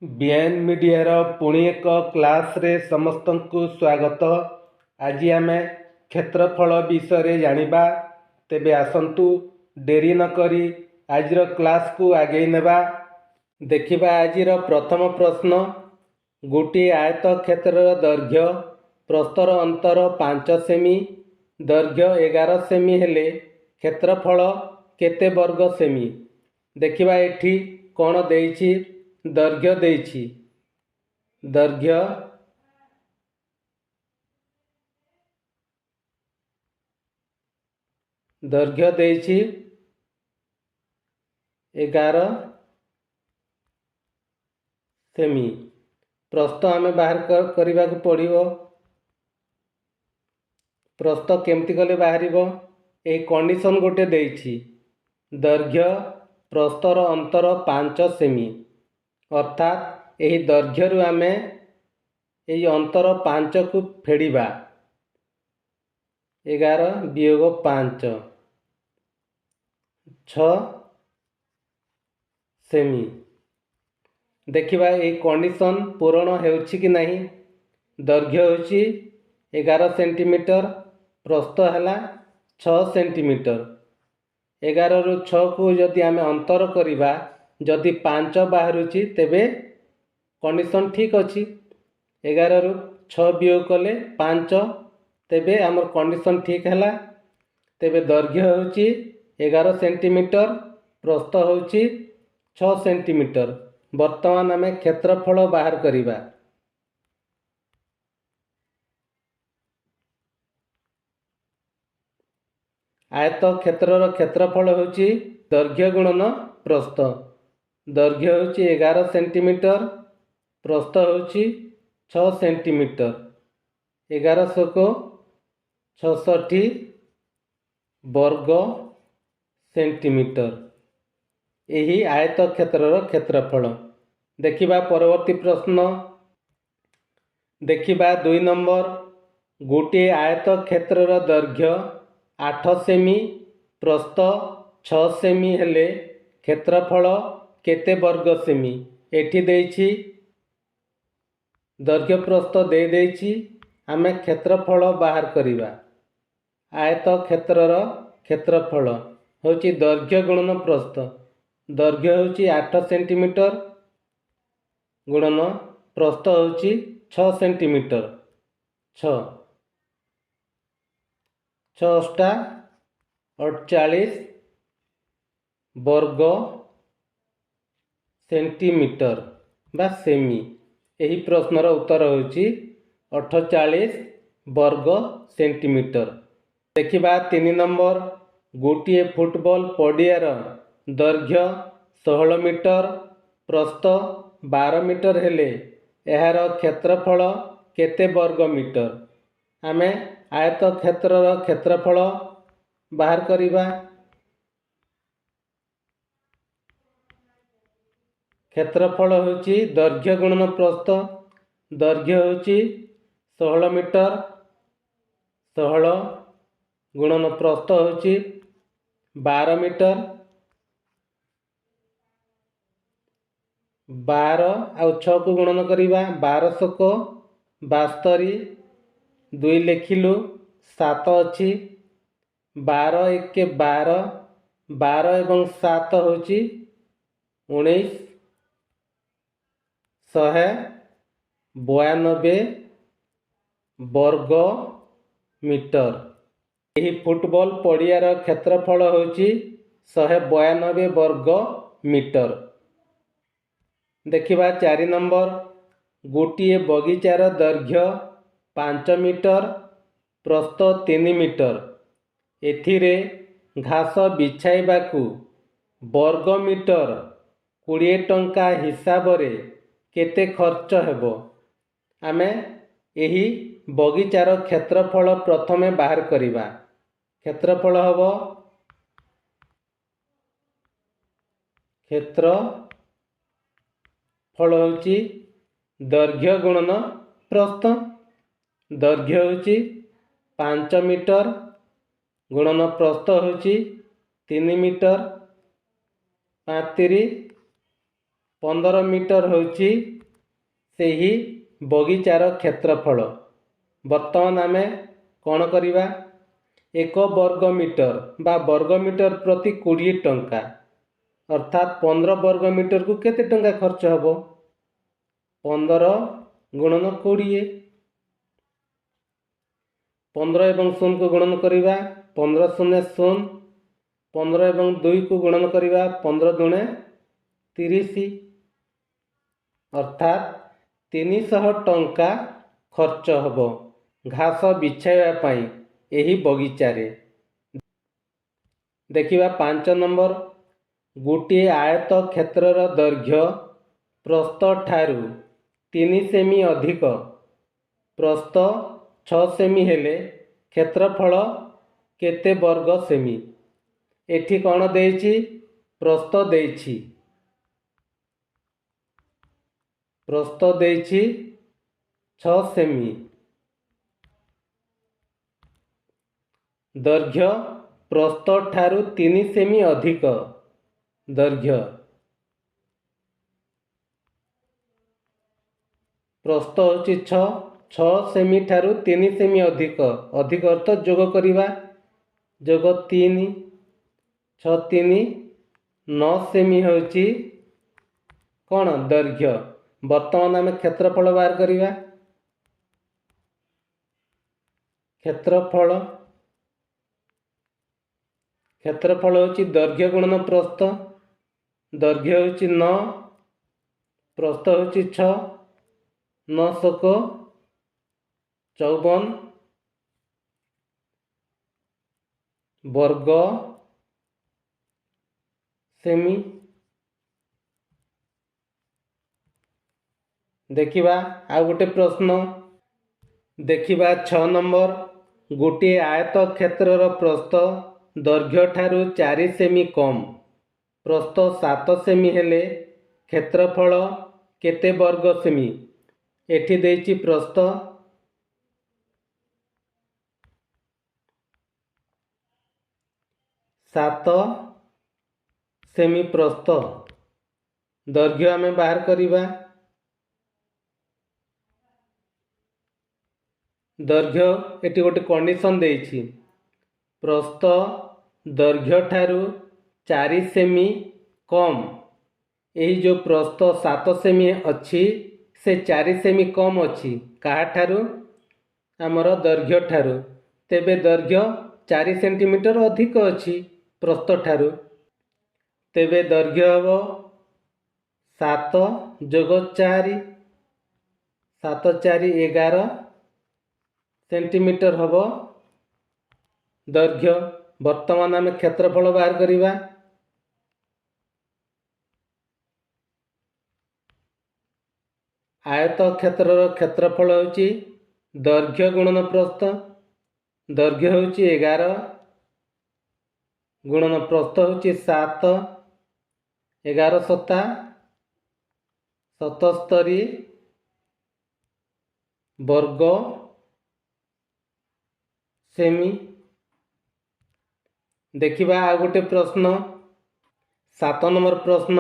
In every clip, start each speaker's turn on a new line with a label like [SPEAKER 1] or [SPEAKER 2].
[SPEAKER 1] BN media रो पुणी एक class रे समस्त को स्वागत। आज आम क्षेत्रफल विषय जानिबा। तेबे आसंतु डेरी न करी आजिर क्लास को आगे नेबा। देखिबा आजिर प्रथम प्रश्न। गोटे आयत क्षेत्र दैर्घ्य प्रस्तर अंतर 5 सेमी दैर्घ्य 11 सेमी हेले क्षेत्रफल केते वर्ग सेमी। देखिबा एठी कोन देइछि दैर्घ्य देइछि। दैर्घ्य दैर्घ्य देइछि 11 सेमी। प्रस्थ आमे बाहर करने को पड़ो। प्रस्थ केमती कले बाहरिबो ए कंडीशन गोटे देइछि दैर्घ्य प्रस्तर अंतर 5 सेमी अर्थात यही दैर्घ्य रु आमे यही अंतर 5 को फेडिबा 11 वियोग 5 6 सेमी। देखिबा ए कंडीशन पूरण हेउछि कि नहीं। दैर्घ्य होछि 11 सेंटीमीटर प्रस्थ है 6 सेंटीमीटर। 11 रु 6 को जदि आमे अंतर करिबा जदि 5 बाहरुछि तेबे कंडीशन ठीक अछि। 11 रु 6 वियोग कले 5 तेबे आमर कंडीशन ठीक है। तेबे दैर्घ्य होछि 11 सेंटीमीटर प्रस्थ होछि 6 सेंटीमीटर। वर्तमान आमे क्षेत्रफल बाहर करिबा। आयत क्षेत्रर क्षेत्रफल होछि दैर्घ्य गुणन प्रस्थ। दैर्घ्य होछि 11 सेंटीमीटर प्रस्थ होछि 6 सेंटीमीटर। 1100 को 66 वर्ग सेंटीमीटर यही आयत क्षेत्रर क्षेत्रफल। देखिबा परवर्ती प्रश्न। देखिबा 2 नंबर। गोटे आयत क्षेत्रर दैर्घ्य 8 सेमी प्रस्थ 6 सेमी हेले क्षेत्रफल केते वर्ग सेमी। एठी देइछि दैर्घ्य प्रस्थ दे देइछि आमे क्षेत्रफल बाहर करिबा। आयत क्षेत्रर क्षेत्रफल होछि दैर्घ्य गुणन प्रस्थ। दैर्घ्य होछि 8 सेंटीमीटर गुणन प्रस्थ होछि 6 सेंटीमीटर। 6 6 48 वर्ग सेंटीमीटर बा सेमी। यही प्रश्नर उत्तर होछि 48 वर्ग सेंटीमीटर। देखिबा 3 नंबर। गोटे फुटबॉल पडियार दैर्घ्य 16 मीटर प्रस्थ 12 मीटर हेले एहार क्षेत्रफल केते वर्ग मीटर। आमे आयत क्षेत्रर क्षेत्रफल बाहर करिबा। क्षेत्रफल होछि दैर्घ्य गुणन प्रस्थ। दैर्घ्य होछि 16 मीटर 16 गुणन प्रस्थ होछि 12 मीटर। 12 आउ 6 को गुणन करिबा 1200 को 72 2 लेखिलु 7 अछि 12 1 के 12 12 एवं 7 होछि 19 192 वर्ग मीटर। यही फुटबॉल पडियार क्षेत्रफल होछि 192 वर्ग मीटर। देखिबा 4 नंबर। गोटे बगीचार दैर्घ्य 5 मीटर प्रस्थ 3 मीटर एथिरे घास बिछाइबाकू वर्ग मीटर 20 टंका हिसाब रे केते खर्च हेबो। आमे यही बगीचार क्षेत्रफल प्रथमे बाहर करिबा। क्षेत्रफल हबो क्षेत्रफल होछि दैर्घ्य गुणन प्रस्थ। दैर्घ्य होछि 5 मीटर गुणन प्रस्थ होछि 3 मीटर 35 15 ମିଟର ହେଉଛି ସେହି ବଗିଚାର କ୍ଷେତ୍ରଫଳ। ବର୍ତ୍ତମାନ ଆମେ କ'ଣ କରିବା? 1 ବର୍ଗ ମିଟର ବା ବର୍ଗ ମିଟର ପ୍ରତି 20 ଟଙ୍କା, ଅର୍ଥାତ୍ 15 ବର୍ଗ ମିଟରକୁ କେତେ ଟଙ୍କା ଖର୍ଚ୍ଚ ହେବ? 15 ଗୁଣନ 20। 15 ଏବଂ 0କୁ ଗୁଣନ କରିବା, 15 ଶୂନ୍ୟ 0। 15 ଏବଂ 2କୁ ଗୁଣନ କରିବା, 15 ଦୁଣେ 30, ଅର୍ଥାତ୍ 300 ଟଙ୍କା ଖର୍ଚ୍ଚ ହେବ ଘାସ ବିଛାଇବା ପାଇଁ ଏହି ବଗିଚାରେ। ଦେଖିବା 5 ନମ୍ବର। ଗୋଟିଏ ଆୟତ କ୍ଷେତ୍ରର ଦୈର୍ଘ୍ୟ ପ୍ରସ୍ଥ ଠାରୁ 3 ସେମି ଅଧିକ। ପ୍ରସ୍ଥ 6 ସେମି ହେଲେ କ୍ଷେତ୍ରଫଳ କେତେ ବର୍ଗ ସେମି? ଏଠି କ'ଣ ଦେଇଛି? ପ୍ରସ୍ଥ ଦେଇଛି। ପ୍ରସ୍ଥ ଦେଇଛି 6 ସେମି। ଦୈର୍ଘ୍ୟ ପ୍ରସ୍ଥ ଠାରୁ 3 ସେମି ଅଧିକ। ଦୈର୍ଘ୍ୟ ପ୍ରସ୍ଥ ହେଉଛି 6 ସେମି ଠାରୁ 3 ସେମି ଅଧିକ। ଅଧିକ ଅର୍ଥ ଯୋଗ କରିବା, ଯୋଗ 3, 6 3 9 ସେମି ହେଉଛି କ'ଣ? ଦୈର୍ଘ୍ୟ। ବର୍ତ୍ତମାନ ଆମେ କ୍ଷେତ୍ରଫଳ ବାହାର କରିବା। କ୍ଷେତ୍ରଫଳ ହେଉଛି ଦୈର୍ଘ୍ୟ ଗୁଣନ ପ୍ରସ୍ଥ। ଦୈର୍ଘ୍ୟ ହେଉଛି 9, ପ୍ରସ୍ଥ ହେଉଛି 6, 9 ଶୋକ 54 ବର୍ଗ ସେମି। ଦେଖିବା ଆଉ ଗୋଟେ ପ୍ରଶ୍ନ। ଦେଖିବା 6 ନମ୍ବର। ଗୋଟିଏ ଆୟତ କ୍ଷେତ୍ରର ପ୍ରସ୍ଥ ଦୈର୍ଘ୍ୟ ଠାରୁ 4 ସେମି କମ୍। ପ୍ରସ୍ଥ 7 ସେମି ହେଲେ କ୍ଷେତ୍ରଫଳ କେତେ ବର୍ଗ ସେମି? ଏଠି ଦେଇଛି ପ୍ରସ୍ଥ 7 ସେମି ପ୍ରସ୍ଥ। ଦୈର୍ଘ୍ୟ ଆମେ ବାହାର କରିବା। ଦୈର୍ଘ୍ୟ ଏଠି ଗୋଟେ କଣ୍ଡିସନ ଦେଇଛି, ପ୍ରସ୍ଥ ଦୈର୍ଘ୍ୟ ଠାରୁ 4 ସେମି କମ୍। ଏହି ଯେଉଁ ପ୍ରସ୍ଥ 7 ସେମି ଅଛି ସେ 4 ସେମି କମ୍ ଅଛି କାହାଠାରୁ? ଆମର ଦୈର୍ଘ୍ୟ ଠାରୁ। ତେବେ ଦୈର୍ଘ୍ୟ 4 ସେଣ୍ଟିମିଟର ଅଧିକ ଅଛି ପ୍ରସ୍ଥ ଠାରୁ। ତେବେ ଦୈର୍ଘ୍ୟ ହେବ 7 ଯୋଗ 4, 7 4 11 ସେଣ୍ଟିମିଟର ହେବ ଦୈର୍ଘ୍ୟ। ବର୍ତ୍ତମାନ ଆମେ କ୍ଷେତ୍ରଫଳ ବାହାର କରିବା। ଆୟତ କ୍ଷେତ୍ରର କ୍ଷେତ୍ରଫଳ ହେଉଛି ଦୈର୍ଘ୍ୟ ଗୁଣନ ପ୍ରସ୍ଥ। ଦୈର୍ଘ୍ୟ ହେଉଛି 11 ଗୁଣନ ପ୍ରସ୍ଥ ହେଉଛି 7, 11 7 77 ବର୍ଗ ସେମି। ଦେଖିବା ଆଉ ଗୋଟେ ପ୍ରଶ୍ନ। 7 ନମ୍ବର ପ୍ରଶ୍ନ।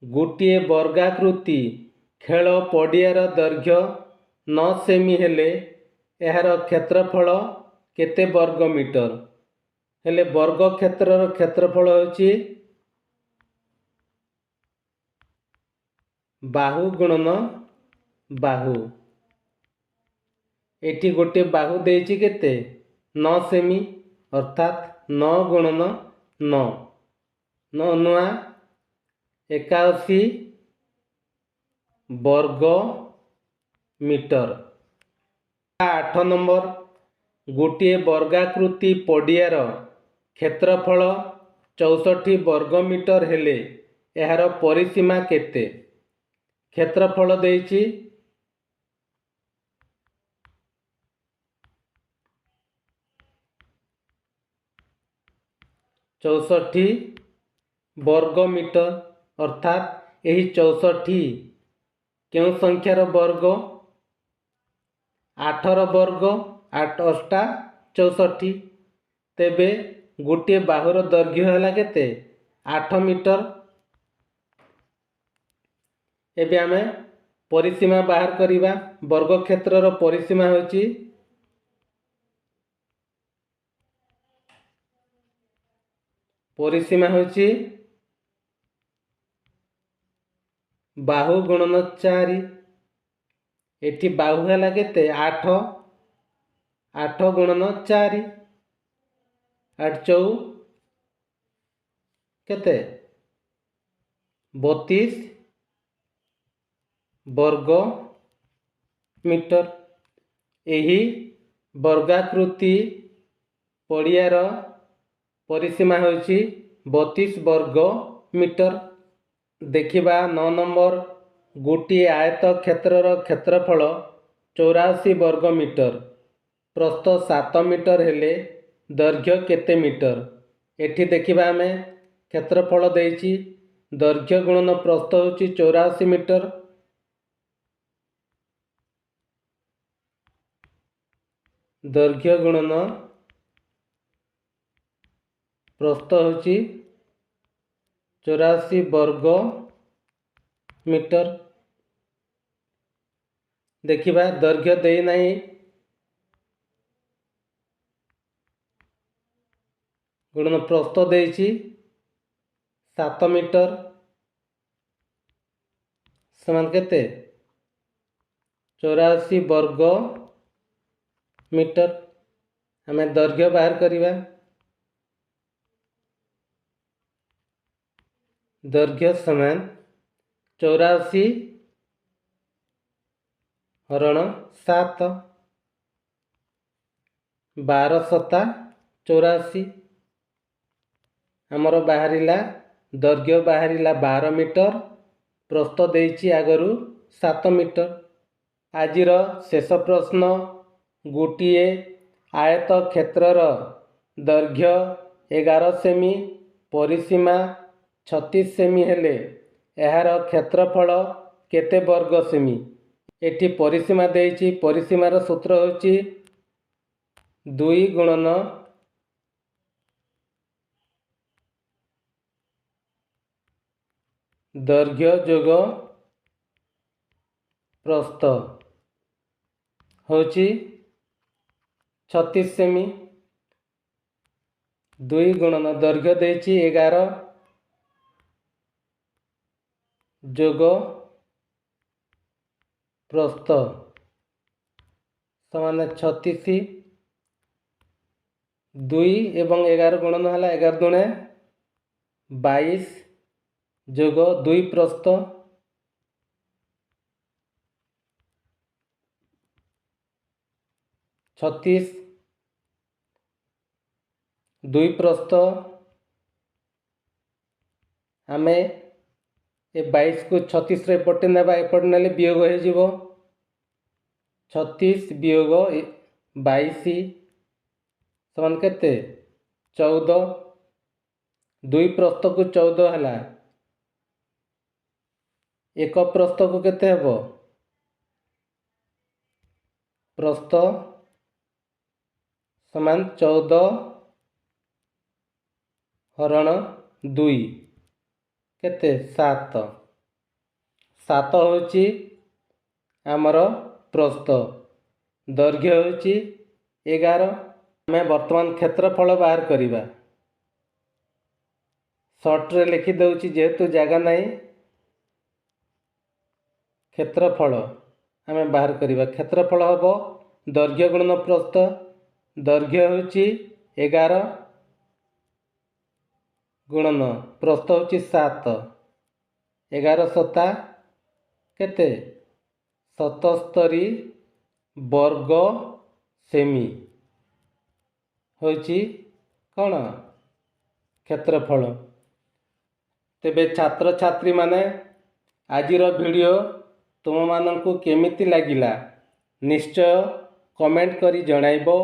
[SPEAKER 1] ଗୋଟିଏ ବର୍ଗାକୃତି ଖେଳ ପଡ଼ିଆର ଦୈର୍ଘ୍ୟ 9 ସେମି ହେଲେ ଏହାର କ୍ଷେତ୍ରଫଳ କେତେ ବର୍ଗ ମିଟର? ହେଲେ ବର୍ଗ କ୍ଷେତ୍ରର କ୍ଷେତ୍ରଫଳ ହେଉଛି ବାହୁ ଗୁଣନ ବାହୁ। ଏଠି ଗୋଟିଏ ବାହୁ ଦେଇଛି କେତେ? 9 ସେମି, ଅର୍ଥାତ୍ 9 ଗୁଣନ 9, 9 9 81 ବର୍ଗ ମିଟର। 8 ନମ୍ବର। ଗୋଟିଏ ବର୍ଗାକୃତି ପଡ଼ିଆର କ୍ଷେତ୍ରଫଳ 64 ବର୍ଗ ମିଟର ହେଲେ ଏହାର ପରିସୀମା କେତେ? କ୍ଷେତ୍ରଫଳ ଦେଇଛି 64 ବର୍ଗ ମିଟର, ଅର୍ଥାତ୍ ଏହି 64 କେଉଁ ସଂଖ୍ୟାର ବର୍ଗ? 8ର ବର୍ଗ। 8 ଅଷ୍ଟା 64। ତେବେ ଗୋଟିଏ ବାହୁର ଦୈର୍ଘ୍ୟ ହେଲା କେତେ? 8 ମିଟର। ଏବେ ଆମେ परिसीमा बाहर करिबा। वर्गक्षेत्रर परिसीमा होची बाहु गुणन 4। एठी बाहु हैला केते 8 8 गुणन 4 8 चौ केते 32 वर्ग मीटर। एही वर्गाकृति पड़ियार परिसीमा होची 32 वर्ग मीटर। देखिबा 9 नंबर गोटे आयत क्षेत्रर क्षेत्रफल 84 वर्ग मीटर। प्रस्थ 7 मीटर हेले दैर्घ्य केते मीटर। एठी देखिबा आमे क्षेत्रफल देइछि दैर्घ्य गुणन प्रस्थ होची 84 मीटर। दैर्घ्य गुणन प्रस्थ होची 84 वर्ग मीटर। देखिबा दैर्घ्य देई नाही गुणन प्रस्थ देइछि 7 मीटर समान केते 84 वर्ग मीटर। हमें दैर्घ्य बाहर करिबा। दैर्घ्य समान 84 हरण 7 12 सता 84। हमर बाहरिला दैर्घ्य बाहरिला 12 मीटर। प्रस्थ देइछि आगरु 7 मीटर। आजिर शेष प्रश्न गोटिए आयत क्षेत्रर दैर्घ्य 11 सेमी परिसीमा 36 सेमी हेले एहार क्षेत्रफल केते वर्ग सेमी। एठी परिसीमा देइछि। परिसीमार सूत्र होची 2 गुणन दैर्घ्य जोग प्रस्थ होची 36 सेमी। 2 गुणन दैर्घ्य देइछि 11 जोग प्रस्थ समान 36। 2 एवं 11 गुणन हला 11 दुणे 22 जोग 2 प्रस्थ 36 2 प्रस्थ। आमे ए 22 को 36 रे पटे नेबा एपटे नेले वियोग हो जिवो 36 वियोग 22 समान केते 14। 2 प्रस्थ को 14 हला। एक प्रस्थ को केते हेबो प्रस्थ समान 14 हरण 2 केते 7। 7 होची आमर प्रस्थ। दैर्घ्य होची 11। आमे वर्तमान क्षेत्रफल बाहर करिबा। शॉर्ट रे लिखि दउची जेहेतु जागा नाही क्षेत्रफल आमे बाहर करिबा। क्षेत्रफल हबो दैर्घ्य गुणन प्रस्थ। दैर्घ्य होची 11 गुणन प्रस्थ होची 7। 11 सता केते 77 वर्ग सेमी होची कौन क्षेत्रफल। तेबे छात्र छात्री माने आजिर वीडियो तुम मानंकु केमिति लागिला निश्चय कमेंट करी जणाइबो।